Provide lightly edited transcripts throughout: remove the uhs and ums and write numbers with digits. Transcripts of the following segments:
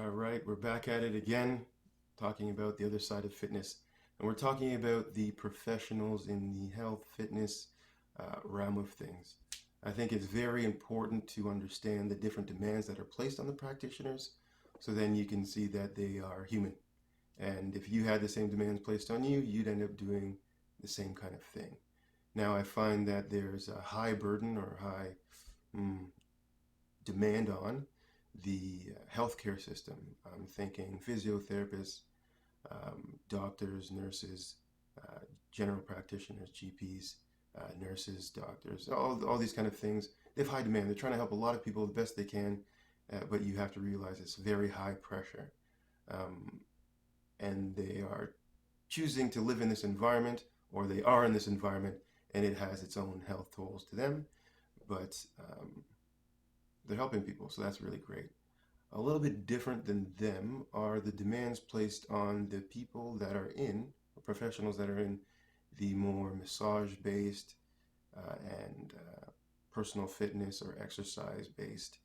All right, we're back at it again, talking about the other side of fitness. And we're talking about the professionals in the health, fitness realm of things. I think it's very important to understand the different demands that are placed on the practitioners so then you can see that they are human. And if you had the same demands placed on you, you'd end up doing the same kind of thing. Now, I find that there's a high burden or high mm, demand on the healthcare system. I'm thinking physiotherapists, doctors, nurses, uh, general practitioners, GPs, nurses, doctors, all these kind of things. They have high demand. They're trying to help a lot of people the best they can, but you have to realize it's very high pressure. Um, and they are choosing to live in this environment, or they are in this environment, and it has its own health tolls to them, but they're helping people, so that's really great. A little bit different than them are the demands placed on the people that are in, professionals that are in the more massage based and personal fitness or exercise based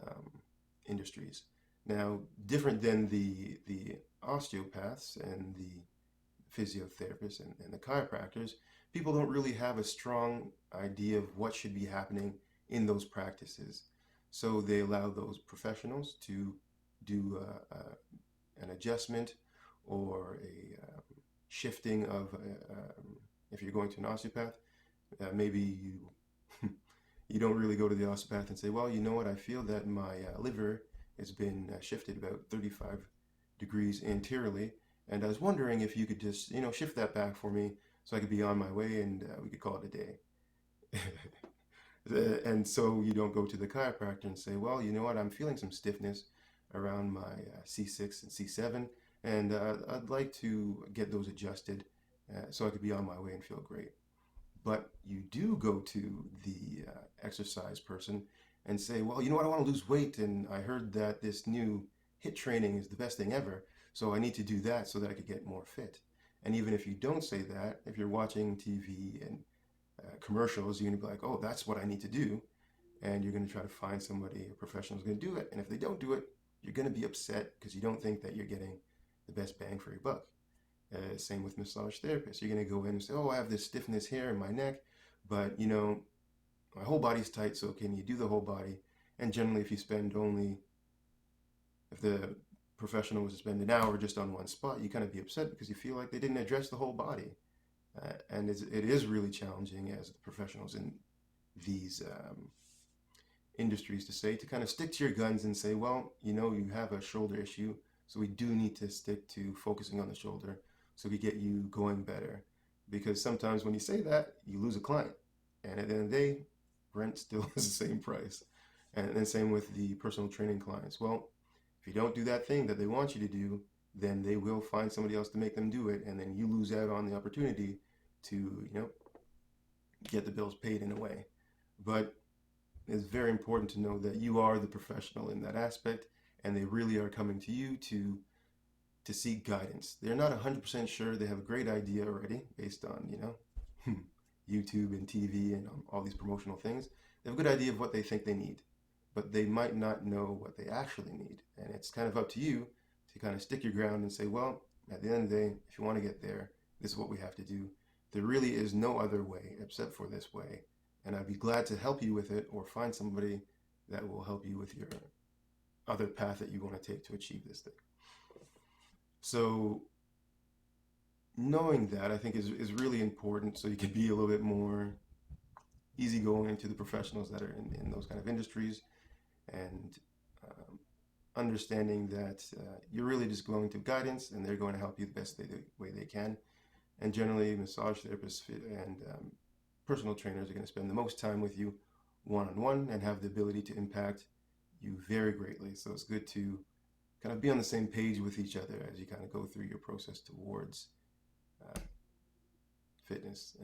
um, industries. Now, different than the osteopaths and the physiotherapists and the chiropractors, people don't really have a strong idea of what should be happening in those practices. So they allow those professionals to do an adjustment or a shifting of, if you're going to an osteopath, maybe you you don't really go to the osteopath and say, well, you know what, I feel that my liver has been shifted about 35 degrees anteriorly, and I was wondering if you could just, shift that back for me so I could be on my way and we could call it a day. And so you don't go to the chiropractor and say, well, you know what, I'm feeling some stiffness around my C6 and C7, and I'd like to get those adjusted so I could be on my way and feel great. But you do go to the exercise person and say, well, you know what, I want to lose weight, and I heard that this new HIIT training is the best thing ever, so I need to do that so that I could get more fit. And even if you don't say that, if you're watching TV and commercials, you're going to be like, oh, that's what I need to do. And you're going to try to find somebody, a professional, who's going to do it. And if they don't do it, you're going to be upset because you don't think that you're getting the best bang for your buck. Same with massage therapists. You're going to go in and say, oh, I have this stiffness here in my neck, but my whole body's tight, so can you do the whole body? And generally, if the professional was to spend an hour just on one spot, you kind of be upset because you feel like they didn't address the whole body. And it is really challenging as the professionals in these industries to kind of stick to your guns and say, well, you have a shoulder issue, so we do need to stick to focusing on the shoulder so we get you going better. Because sometimes when you say that, you lose a client. And at the end of the day, rent still is the same price. And then same with the personal training clients. Well, if you don't do that thing that they want you to do, then they will find somebody else to make them do it. And then you lose out on the opportunity to, get the bills paid in a way. But it's very important to know that you are the professional in that aspect, and they really are coming to you to seek guidance. They're not 100% sure. They have a great idea already based on, YouTube and TV and all these promotional things. They have a good idea of what they think they need, but they might not know what they actually need. And it's kind of up to you to kind of stick your ground and say, well, at the end of the day, if you want to get there, this is what we have to do. There really is no other way except for this way. And I'd be glad to help you with it or find somebody that will help you with your other path that you want to take to achieve this thing. So knowing that, I think, is really important so you can be a little bit more easygoing to the professionals that are in those kind of industries, and um, understanding that you're really just going to guidance and they're going to help you the best way they can. And generally, massage therapists and personal trainers are going to spend the most time with you one on one and have the ability to impact you very greatly. So it's good to kind of be on the same page with each other as you kind of go through your process towards uh, fitness